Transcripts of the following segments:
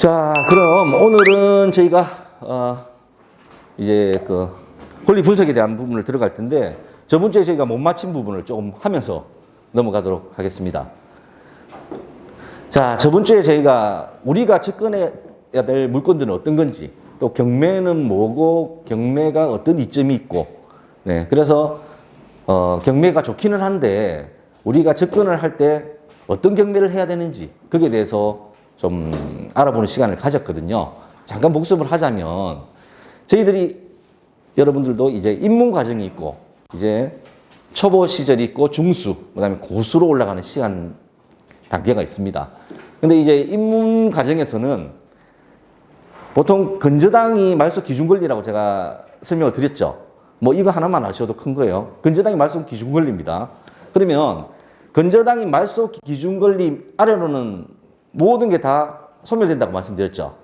자, 그럼 오늘은 저희가 이제 그 권리 분석에 대한 부분을 들어갈 텐데 저번 주에 저희가 못 맞힌 부분을 조금 하면서 넘어가도록 하겠습니다. 자, 저번 주에 저희가 우리가 접근해야 될 물건들은 어떤 건지, 또 경매는 뭐고 경매가 어떤 이점이 있고, 네, 그래서 경매가 좋기는 한데 우리가 접근을 할 때 어떤 경매를 해야 되는지 거기에 대해서 좀 알아보는 시간을 가졌거든요. 잠깐 복습을 하자면 저희들이 여러분들도 이제 입문 과정이 있고 이제 초보 시절이 있고 중수, 그다음에 고수로 올라가는 시간 단계가 있습니다. 근데 이제 입문 과정에서는 보통 근저당이 말소 기준 권리라고 제가 설명을 드렸죠. 뭐 이거 하나만 아셔도 큰 거예요. 근저당이 말소 기준 권리입니다. 그러면 근저당이 말소 기준 권리 아래로는 모든 게 다 소멸된다고 말씀드렸죠.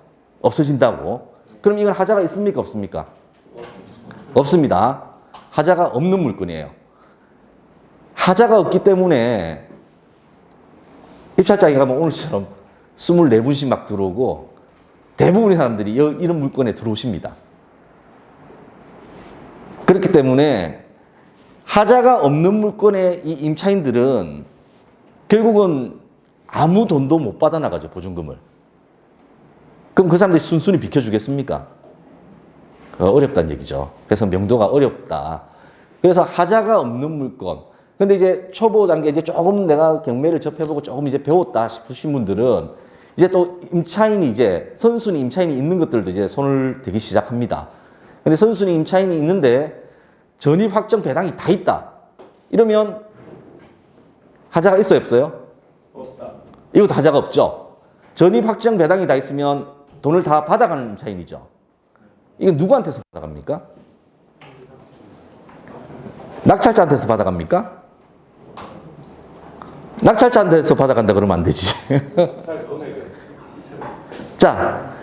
없어진다고. 그럼 이건 하자가 있습니까? 없습니까? 없습니다. 하자가 없는 물건이에요. 하자가 없기 때문에 입찰장에 가면 오늘처럼 24분씩 막 들어오고 대부분의 사람들이 이런 물건에 들어오십니다. 그렇기 때문에 하자가 없는 물건의 이 임차인들은 결국은 아무 돈도 못 받아나가죠, 보증금을. 그럼 그 사람들이 순순히 비켜주겠습니까? 어렵다는 얘기죠. 그래서 명도가 어렵다. 그래서 하자가 없는 물건. 근데 이제 초보 단계 이제 조금 내가 경매를 접해보고 조금 이제 배웠다 싶으신 분들은 이제 또 임차인이 이제 선순위 임차인이 있는 것들도 이제 손을 대기 시작합니다. 근데 선순위 임차인이 있는데 전입 확정 배당이 다 있다. 이러면 하자가 있어요, 없어요? 없다. 이것도 하자가 없죠. 전입 확정 배당이 다 있으면 돈을 다 받아가는 임차인이죠. 이건 누구한테서 받아갑니까? 낙찰자한테서 받아갑니까? 낙찰자한테서 받아간다 그러면 안 되지. 자,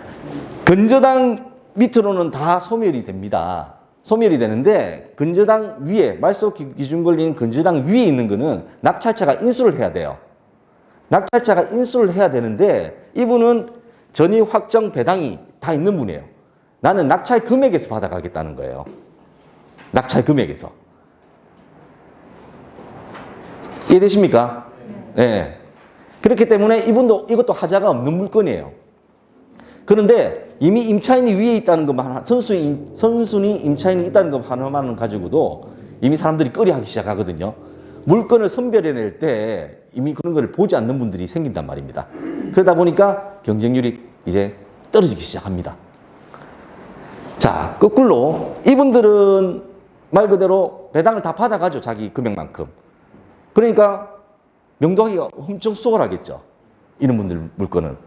근저당 밑으로는 다 소멸이 됩니다. 소멸이 되는데 근저당 위에, 말소 기준 권리인 근저당 위에 있는 거는 낙찰자가 인수를 해야 돼요. 낙찰자가 인수를 해야 되는데 이분은 전입 확정 배당이 다 있는 분이에요. 나는 낙찰 금액에서 받아가겠다는 거예요. 낙찰 금액에서. 이해되십니까? 네. 그렇기 때문에 이분도 이것도 하자가 없는 물건이에요. 그런데 이미 임차인이 위에 있다는 것만, 선순위 임차인이 있다는 것 하나만 가지고도 이미 사람들이 꺼려하기 시작하거든요. 물건을 선별해낼 때 이미 그런 걸 보지 않는 분들이 생긴단 말입니다. 그러다 보니까 경쟁률이 이제 떨어지기 시작합니다. 자, 거꾸로 이분들은 말 그대로 배당을 다 받아가죠. 자기 금액만큼. 그러니까 명도하기가 엄청 수월하겠죠. 이런 분들 물건은.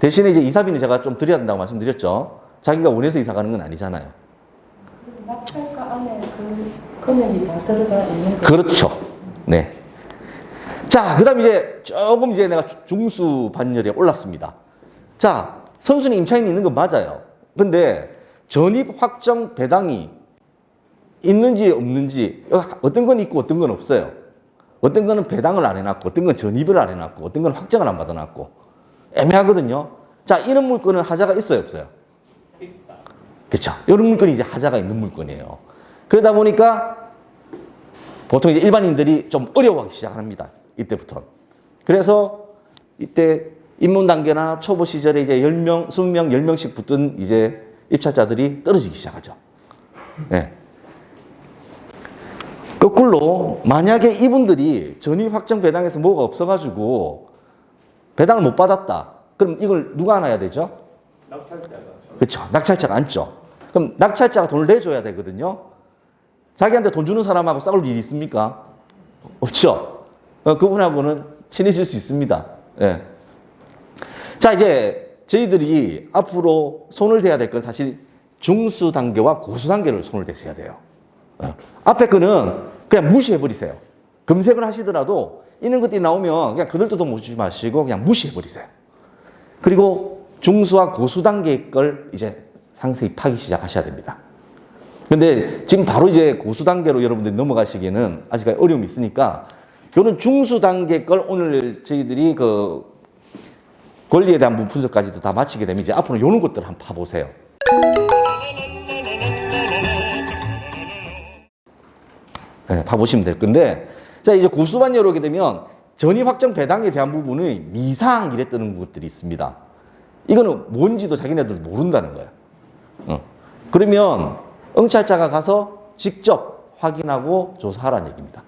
대신에 이제 이사비는 제가 좀 드려야 된다고 말씀드렸죠. 자기가 원해서 이사 가는 건 아니잖아요. 낙찰가 안에 그 금액이 다 들어가 있는 거. 그렇죠. 네. 자, 그 다음 이제 조금 이제 내가 중수 반열에 올랐습니다. 자, 선순위 임차인이 있는 건 맞아요. 근데 전입 확정 배당이 있는지 없는지, 어떤 건 있고 어떤 건 없어요. 어떤 거는 배당을 안 해놨고, 어떤 건 전입을 안 해놨고, 어떤 건 확정을 안 받아놨고. 애매하거든요. 자, 이런 물건은 하자가 있어요, 없어요? 있다. 그렇죠. 이런 물건이 이제 하자가 있는 물건이에요. 그러다 보니까 보통 이제 일반인들이 좀 어려워하기 시작합니다. 이때부터. 그래서 이때 입문 단계나 초보 시절에 이제 10명, 20명, 10명씩 붙은 이제 입찰자들이 떨어지기 시작하죠. 네. 거꾸로 만약에 이분들이 전입 확정 배당에서 뭐가 없어가지고 배당을 못 받았다. 그럼 이걸 누가 안아야 되죠? 낙찰자가. 그렇죠. 낙찰자가 안죠. 그럼 낙찰자가 돈을 내줘야 되거든요. 자기한테 돈 주는 사람하고 싸울 일이 있습니까? 없죠. 그분하고는 친해질 수 있습니다. 예. 자, 이제 저희들이 앞으로 손을 대야 될 건 사실 중수 단계와 고수 단계를 손을 대셔야 돼요. 앞에 거는 그냥 무시해버리세요. 검색을 하시더라도 이런 것들이 나오면 그냥 그들도 돈 묻지 마시고 그냥 무시해버리세요. 그리고 중수와 고수 단계 걸 이제 상세히 파기 시작하셔야 됩니다. 근데 지금 바로 이제 고수 단계로 여러분들이 넘어가시기에는 아직까지 어려움이 있으니까 이런 중수 단계 걸 오늘 저희들이 권리에 대한 부분 분석까지도 다 마치게 되면 이제 앞으로 요런 것들을 한번 봐보세요. 네, 봐보시면 될 건데, 자, 이제 고수반열을 오게 되면 전입 확정 배당에 대한 부분의 미상 이래 뜨는 것들이 있습니다. 이거는 뭔지도 자기네들 모른다는 거예요. 그러면 응찰자가 가서 직접 확인하고 조사하라는 얘기입니다.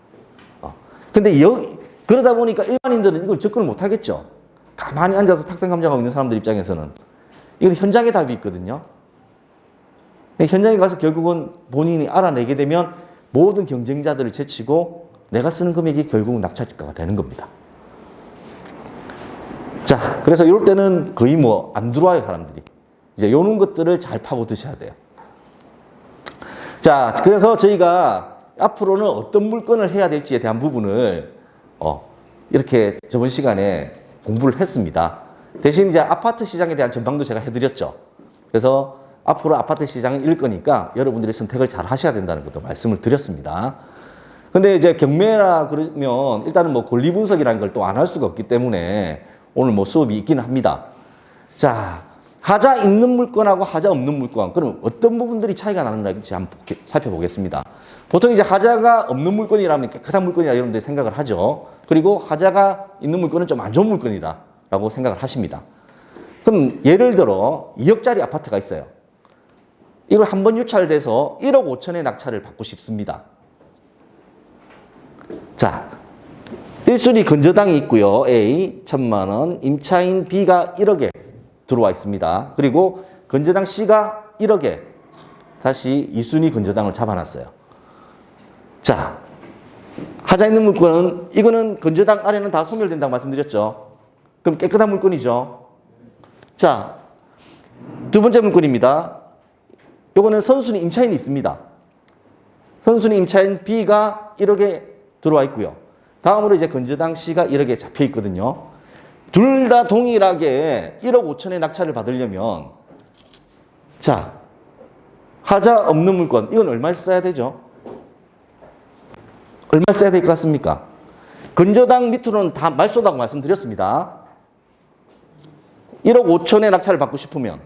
근데 그러다 보니까 일반인들은 이걸 접근을 못 하겠죠. 가만히 앉아서 탁상 감정하고 있는 사람들 입장에서는 이건 현장에 답이 있거든요. 현장에 가서 결국은 본인이 알아내게 되면 모든 경쟁자들을 제치고 내가 쓰는 금액이 결국은 낙찰가가 되는 겁니다. 자, 그래서 이럴 때는 거의 뭐 안 들어와요, 사람들이. 이제 요런 것들을 잘 파고 드셔야 돼요. 자, 그래서 저희가 앞으로는 어떤 물건을 해야 될지에 대한 부분을 이렇게 저번 시간에 공부를 했습니다. 대신 이제 아파트 시장에 대한 전망도 제가 해드렸죠. 그래서 앞으로 아파트 시장을 일 거니까 여러분들이 선택을 잘 하셔야 된다는 것도 말씀을 드렸습니다. 근데 이제 경매라 그러면 일단은 뭐 권리 분석이라는 걸 또 안 할 수가 없기 때문에 오늘 뭐 수업이 있기는 합니다. 자, 하자 있는 물건하고 하자 없는 물건. 그럼 어떤 부분들이 차이가 나는지 한번 살펴보겠습니다. 보통 이제 하자가 없는 물건이라면 깨끗한 물건이라 여러분들이 생각을 하죠. 그리고 하자가 있는 물건은 좀 안 좋은 물건이다 라고 생각을 하십니다. 그럼 예를 들어 2억짜리 아파트가 있어요. 이걸 한번 유찰돼서 1억 5천에 낙찰을 받고 싶습니다. 자, 1순위 건저당이 있고요. A 1,000만 원, 임차인 B가 1억에 들어와 있습니다. 그리고 건저당 C가 1억에 다시 2순위 건저당을 잡아놨어요. 자, 하자 있는 물건은 이거는 건저당 아래는 다 소멸된다고 말씀드렸죠. 그럼 깨끗한 물건이죠. 자, 두 번째 물건입니다. 요거는 선순위 임차인이 있습니다. 선순위 임차인 B가 1억에 들어와 있고요. 다음으로 이제 건저당 C가 1억에 잡혀 있거든요. 둘 다 동일하게 1억 5천에 낙찰을 받으려면 자, 하자 없는 물건 이건 얼마를 써야 되죠? 얼마 써야 될 것 같습니까? 건저당 밑으로는 다 말소다고 말씀드렸습니다. 1억 5천에 낙찰을 받고 싶으면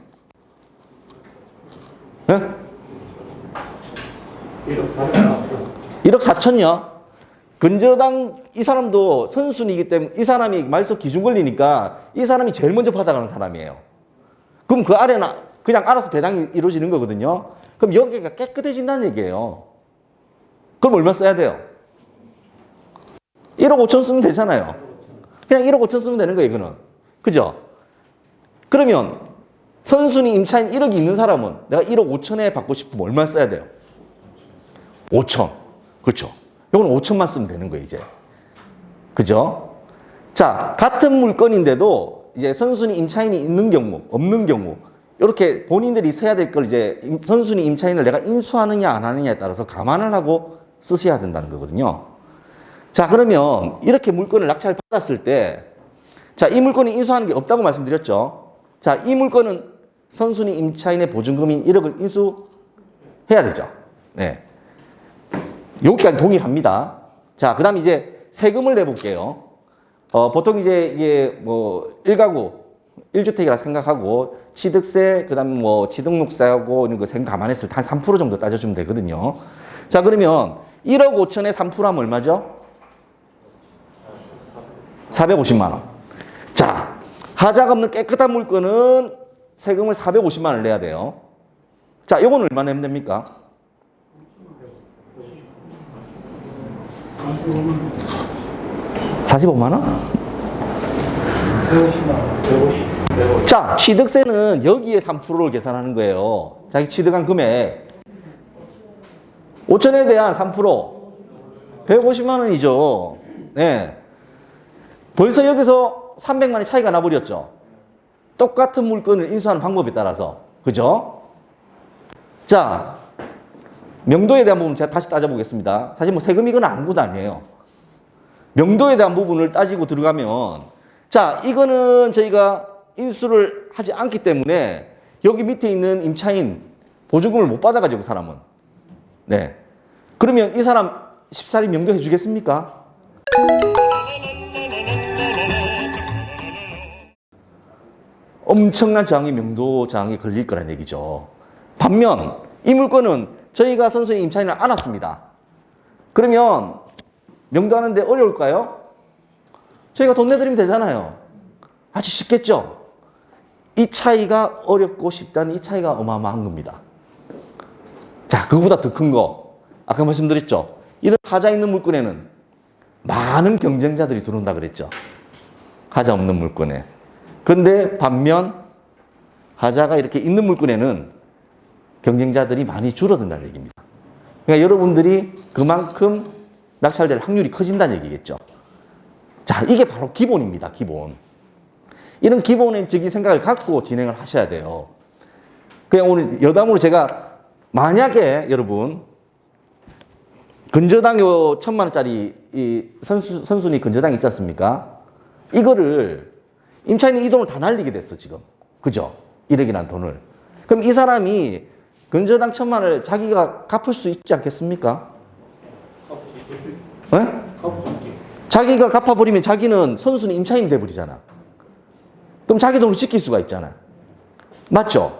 1억 4천요? 건저당 이 사람도 선순위이기 때문에 이 사람이 말소 기준 권리니까 이 사람이 제일 먼저 받아가는 사람이에요. 그럼 그 아래는 그냥 알아서 배당이 이루어지는 거거든요. 그럼 여기가 깨끗해진다는 얘기예요. 그럼 얼마 써야 돼요? 1억 5천 쓰면 되잖아요. 그냥 1억 5천 쓰면 되는 거예요, 이거는. 그죠? 그러면 선순위 임차인 1억이 있는 사람은 내가 1억 5천에 받고 싶으면 얼마 써야 돼요? 5천. 그렇죠. 이건 5천만 쓰면 되는 거예요, 이제. 그죠? 자, 같은 물건인데도 이제 선순위 임차인이 있는 경우, 없는 경우, 이렇게 본인들이 써야 될 걸 이제 선순위 임차인을 내가 인수하느냐 안 하느냐에 따라서 감안을 하고 쓰셔야 된다는 거거든요. 자, 그러면 이렇게 물건을 낙찰 받았을 때, 자, 이 물건이 인수하는 게 없다고 말씀드렸죠. 자, 이 물건은 선순위 임차인의 보증금인 1억을 인수해야 되죠. 네. 여기까지 동일합니다. 자, 그 다음 이제 세금을 내볼게요. 보통 이제 이게 뭐 1가구, 1주택이라 생각하고 취득세, 그 다음 뭐 취등록세하고 이런 거 세금 감안했을 때 한 3% 정도 따져주면 되거든요. 자, 그러면 1억 5천에 3%하면 얼마죠? 450만 원. 자, 하자가 없는 깨끗한 물건은 세금을 450만 원을 내야 돼요. 자, 요건 얼마 내면 됩니까? 45만 원? 150. 자, 취득세는 여기에 3%를 계산하는 거예요. 자기 취득한 금액. 5천에 대한 3%. 150만 원이죠. 네. 벌써 여기서 300만 원의 차이가 나버렸죠. 똑같은 물건을 인수하는 방법에 따라서. 그죠? 자, 명도에 대한 부분 제가 다시 따져보겠습니다. 사실 뭐 세금 이건 아무것도 아니에요. 명도에 대한 부분을 따지고 들어가면 자, 이거는 저희가 인수를 하지 않기 때문에 여기 밑에 있는 임차인 보증금을 못 받아가지고 사람은. 네. 그러면 이 사람 쉽사리 명도해 주겠습니까? 엄청난 저항이 명도 저항이 걸릴 거란 얘기죠. 반면 이 물건은 저희가 선수의 임차인을 알았습니다. 그러면 명도하는데 어려울까요? 저희가 돈 내드리면 되잖아요. 아주 쉽겠죠? 이 차이가 어렵고 쉽다는 이 차이가 어마어마한 겁니다. 자, 그거보다 더 큰 거. 아까 말씀드렸죠? 이런 하자 있는 물건에는 많은 경쟁자들이 들어온다 그랬죠? 하자 없는 물건에. 근데 반면 하자가 이렇게 있는 물건에는 경쟁자들이 많이 줄어든다는 얘기입니다. 그러니까 여러분들이 그만큼 낙찰될 확률이 커진다는 얘기겠죠. 자, 이게 바로 기본입니다. 기본. 이런 기본적인 생각을 갖고 진행을 하셔야 돼요. 그냥 오늘 여담으로 제가 만약에 여러분 근저당요 1,000만 원짜리 이 선순위 근저당 있지 않습니까? 이거를 임차인이 이 돈을 다 날리게 됐어 지금. 그죠? 1억이라는 돈을. 그럼 이 사람이 근저당 1,000만 원을 자기가 갚을 수 있지 않겠습니까? 네? 자기가 갚아버리면 자기는 선순위 임차인이 돼버리잖아. 그럼 자기 돈을 지킬 수가 있잖아. 맞죠?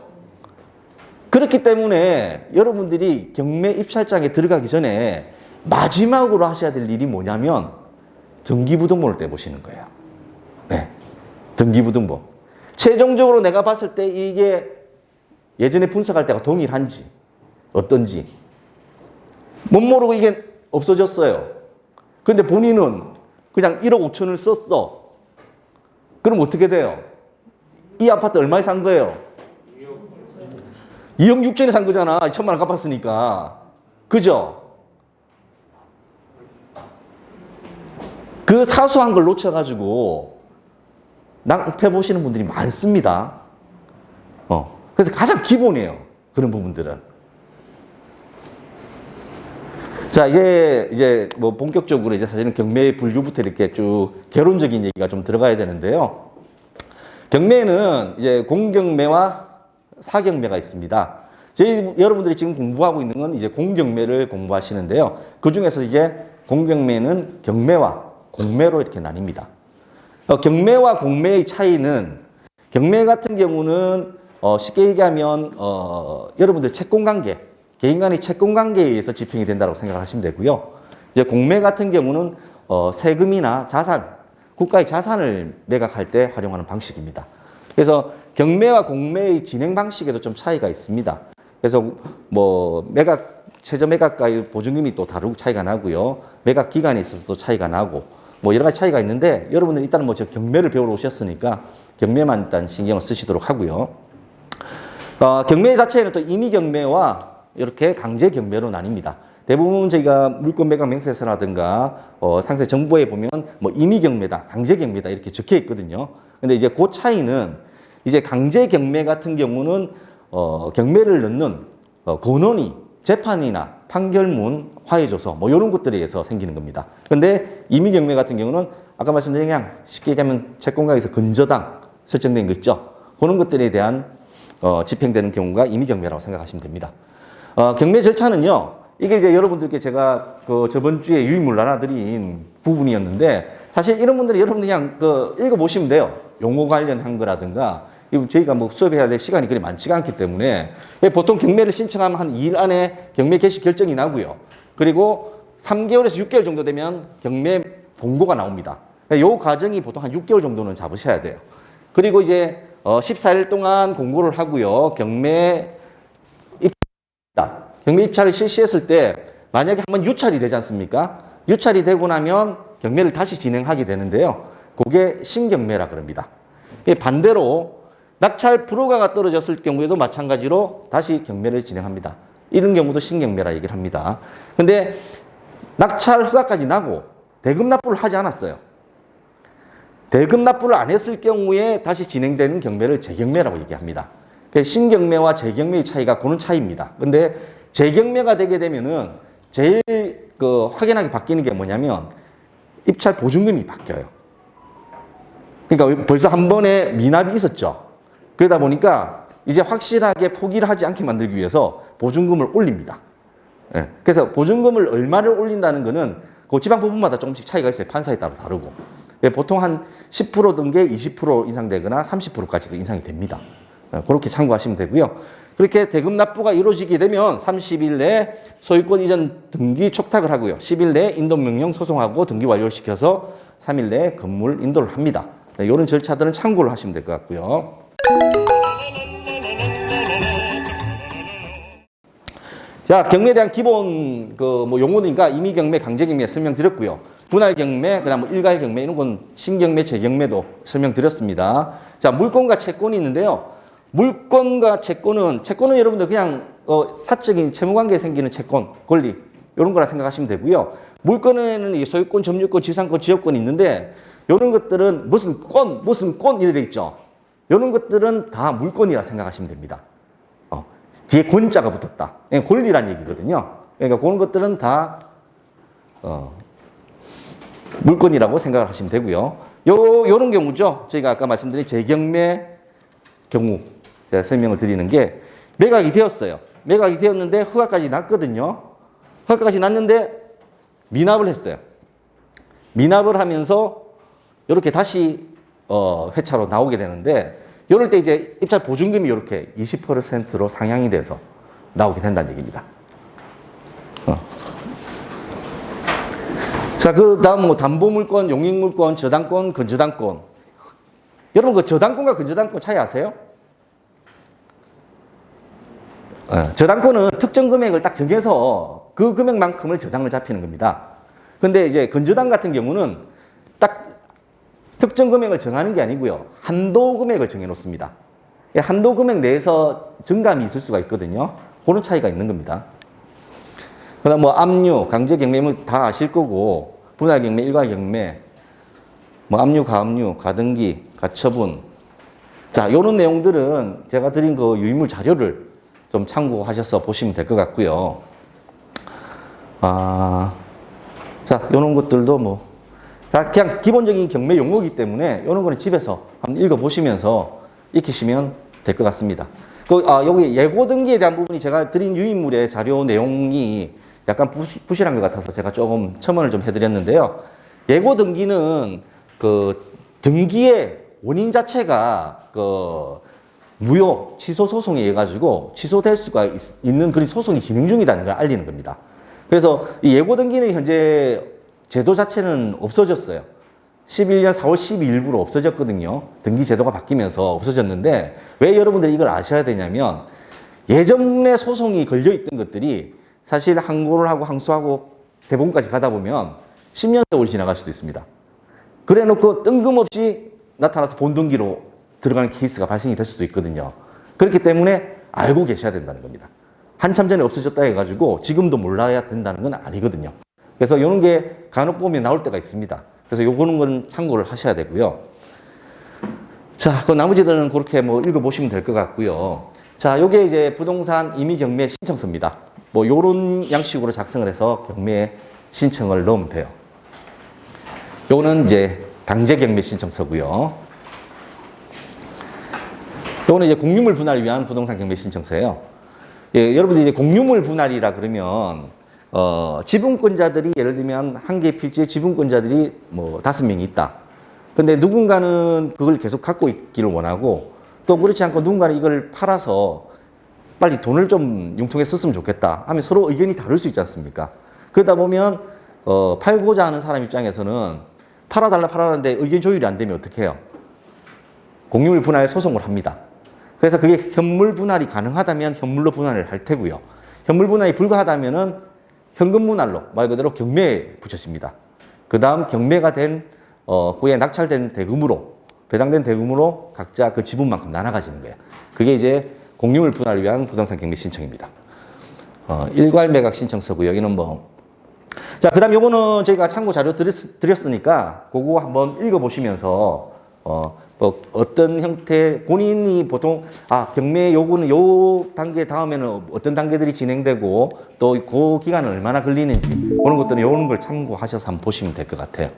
그렇기 때문에 여러분들이 경매 입찰장에 들어가기 전에 마지막으로 하셔야 될 일이 뭐냐면 등기부등본을 떼보시는 거예요. 네. 등기부등본. 최종적으로 내가 봤을 때 이게 예전에 분석할 때가 동일한지 어떤지 못 모르고 이게 없어졌어요. 근데 본인은 그냥 1억 5천을 썼어. 그럼 어떻게 돼요? 이 아파트 얼마에 산 거예요? 2억 6천에 산 거잖아. 1,000만 원 갚았으니까. 그죠? 그 사소한 걸 놓쳐가지고 낭패 보시는 분들이 많습니다. 그래서 가장 기본이에요. 그런 부분들은. 자, 이제 뭐 본격적으로 이제 사실은 경매 분류부터 이렇게 쭉 개론적인 얘기가 좀 들어가야 되는데요. 경매는 이제 공경매와 사경매가 있습니다. 저희 여러분들이 지금 공부하고 있는 건 이제 공경매를 공부하시는데요. 그 중에서 이제 공경매는 경매와 공매로 이렇게 나뉩니다. 경매와 공매의 차이는 경매 같은 경우는 쉽게 얘기하면 여러분들 채권관계, 개인 간의 채권관계에 의해서 집행이 된다고 생각하시면 되고요. 이제 공매 같은 경우는 세금이나 자산, 국가의 자산을 매각할 때 활용하는 방식입니다. 그래서 경매와 공매의 진행 방식에도 좀 차이가 있습니다. 그래서 뭐 최저 매각가의 보증금이 또 다르고 차이가 나고요. 매각 기간에 있어서도 차이가 나고 뭐 여러 가지 차이가 있는데 여러분들 일단은 뭐 저 경매를 배우러 오셨으니까 경매만 일단 신경을 쓰시도록 하고요. 경매 자체는 또 임의 경매와 이렇게 강제 경매로 나뉩니다. 대부분 저희가 물건 매각 명세서라든가 상세 정보에 보면 뭐 임의 경매다, 강제 경매다 이렇게 적혀 있거든요. 근데 이제 그 차이는 이제 강제 경매 같은 경우는 경매를 넣는 권원이 재판이나 판결문, 화해조서 뭐 이런 것들에 의해서 생기는 겁니다. 근데 임의 경매 같은 경우는 아까 말씀드린 그냥 쉽게 얘기하면 채권가에서 근저당 설정된 거 있죠. 그런 것들에 대한 집행되는 경우가 임의 경매라고 생각하시면 됩니다. 경매 절차는요. 이게 이제 여러분들께 제가 저번 주에 유인물 나눠드린 부분이었는데 사실 이런 분들이 여러분들 그냥 읽어보시면 돼요. 용어 관련한 거라든가 저희가 뭐 수업해야 될 시간이 그리 많지가 않기 때문에 보통 경매를 신청하면 한 2일 안에 경매 개시 결정이 나고요. 그리고 3개월에서 6개월 정도 되면 경매 공고가 나옵니다. 이 과정이 보통 한 6개월 정도는 잡으셔야 돼요. 그리고 이제 14일 동안 공고를 하고요. 경매 입찰을 실시했을 때 만약에 한번 유찰이 되지 않습니까? 유찰이 되고 나면 경매를 다시 진행하게 되는데요. 그게 신경매라 그럽니다. 반대로 낙찰 불허가가 떨어졌을 경우에도 마찬가지로 다시 경매를 진행합니다. 이런 경우도 신경매라 얘기를 합니다. 근데 낙찰 허가까지 나고 대금 납부를 하지 않았어요. 대금 납부를 안 했을 경우에 다시 진행되는 경매를 재경매라고 얘기합니다. 신경매와 재경매의 차이가 그런 차이입니다. 근데 재경매가 되게 되면은 제일 확연하게 바뀌는 게 뭐냐면 입찰 보증금이 바뀌어요. 그러니까 벌써 한 번에 미납이 있었죠. 그러다 보니까 이제 확실하게 포기를 하지 않게 만들기 위해서 보증금을 올립니다. 예. 그래서 보증금을 얼마를 올린다는 거는 그 지방 부분마다 조금씩 차이가 있어요. 판사에 따라 다르고. 예, 보통 한 10% 등게 20% 인상되거나 30%까지도 인상이 됩니다. 그렇게 참고하시면 되고요. 그렇게 대금 납부가 이루어지게 되면 30일 내에 소유권 이전 등기 촉탁을 하고요. 10일 내에 인도명령 소송하고 등기 완료시켜서 3일 내에 건물 인도를 합니다. 이런 절차들은 참고를 하시면 될 것 같고요. 자, 경매에 대한 기본 용어니까 임의 경매, 강제 경매 설명드렸고요. 분할 경매, 그다음 일괄 경매 이런 건 신경매, 재경매도 설명드렸습니다. 자, 물권과 채권이 있는데요. 물권과 채권은 여러분들 그냥 사적인 채무관계에 생기는 채권, 권리 이런 거라 생각하시면 되고요. 물권에는 소유권, 점유권, 지상권, 지역권이 있는데 이런 것들은 무슨 권 이래 돼 있죠. 이런 것들은 다 물권이라 생각하시면 됩니다. 뒤에 권자가 붙었다. 권리란 얘기거든요. 그러니까 그런 것들은 다 물권이라고 생각을 하시면 되고요. 요런 경우죠. 저희가 아까 말씀드린 재경매 경우 제가 설명을 드리는 게 매각이 되었어요. 매각이 되었는데 허가까지 났거든요. 허가까지 났는데 미납을 했어요. 미납을 하면서 이렇게 다시 회차로 나오게 되는데 이럴 때 이제 입찰 보증금이 이렇게 20%로 상향이 돼서 나오게 된다는 얘기입니다. 자, 그 다음 담보물권, 용익물권, 저당권, 근저당권. 여러분 그 저당권과 근저당권 차이 아세요? 저당권은 특정 금액을 딱 정해서 그 금액만큼을 저당을 잡히는 겁니다. 근데 이제 근저당 같은 경우는 딱 특정 금액을 정하는 게 아니고요. 한도 금액을 정해 놓습니다. 한도 금액 내에서 증감이 있을 수가 있거든요. 그런 차이가 있는 겁니다. 그 다음 압류, 강제 경매는 다 아실 거고, 분할 경매, 일괄 경매, 압류, 가압류, 가등기, 가처분. 자, 요런 내용들은 제가 드린 그 유인물 자료를 좀 참고하셔서 보시면 될 것 같고요. 자, 요런 것들도 그냥 기본적인 경매 용어이기 때문에 이런 거는 집에서 한번 읽어보시면서 익히시면 될 것 같습니다. 여기 예고 등기에 대한 부분이 제가 드린 유인물의 자료 내용이 약간 부실한 것 같아서 제가 조금 첨언을 좀 해드렸는데요. 예고 등기는 그 등기의 원인 자체가 무효, 취소 소송에 의해 가지고 취소될 수가 있는 그런 소송이 진행 중이라는 걸 알리는 겁니다. 그래서 이 예고 등기는 현재 제도 자체는 없어졌어요. 11년 4월 12일부로 없어졌거든요. 등기 제도가 바뀌면서 없어졌는데 왜 여러분들이 이걸 아셔야 되냐면 예전에 소송이 걸려있던 것들이 사실 항고를 하고 항소하고 대법원까지 가다 보면 10년 세월이 지나갈 수도 있습니다. 그래 놓고 뜬금없이 나타나서 본등기로 들어가는 케이스가 발생이 될 수도 있거든요. 그렇기 때문에 알고 계셔야 된다는 겁니다. 한참 전에 없어졌다 해가지고 지금도 몰라야 된다는 건 아니거든요. 그래서 이런 게 간혹 보면 나올 때가 있습니다. 그래서 요거는 건 참고를 하셔야 되고요. 자, 그 나머지들은 그렇게 읽어보시면 될 것 같고요. 자, 요게 이제 부동산 임의경매 신청서입니다. 요런 양식으로 작성을 해서 경매 신청을 넣으면 돼요. 요거는 이제 강제경매 신청서고요. 요거는 이제 공유물 분할을 위한 부동산 경매 신청서예요. 예, 여러분들이 이제 공유물 분할이라 그러면 지분권자들이 예를 들면 한 개 필지에 지분권자들이 5명이 있다. 근데 누군가는 그걸 계속 갖고 있기를 원하고 또 그렇지 않고 누군가는 이걸 팔아서 빨리 돈을 좀 융통에 썼으면 좋겠다 하면 서로 의견이 다를 수 있지 않습니까? 그러다 보면 팔고자 하는 사람 입장에서는 팔아달라는데 의견 조율이 안 되면 어떻게 해요? 공유물 분할 소송을 합니다. 그래서 그게 현물 분할이 가능하다면 현물로 분할을 할 테고요. 현물 분할이 불가하다면은 현금 분할로 말 그대로 경매에 붙여집니다. 그 다음 경매가 된 후에 낙찰된 대금으로 배당된 대금으로 각자 그 지분만큼 나눠 가지는 거예요. 그게 이제 공유물 분할을 위한 부동산 경매 신청입니다. 일괄 매각 신청서고요. 여기는 자, 그 다음 요거는 저희가 참고 자료 드렸으니까 그거 한번 읽어보시면서 어떤 형태 본인이 보통 경매 요구는 요 단계 다음에는 어떤 단계들이 진행되고 또 그 기간은 얼마나 걸리는지 그런 것들은 요런 걸 참고하셔서 한번 보시면 될 것 같아요.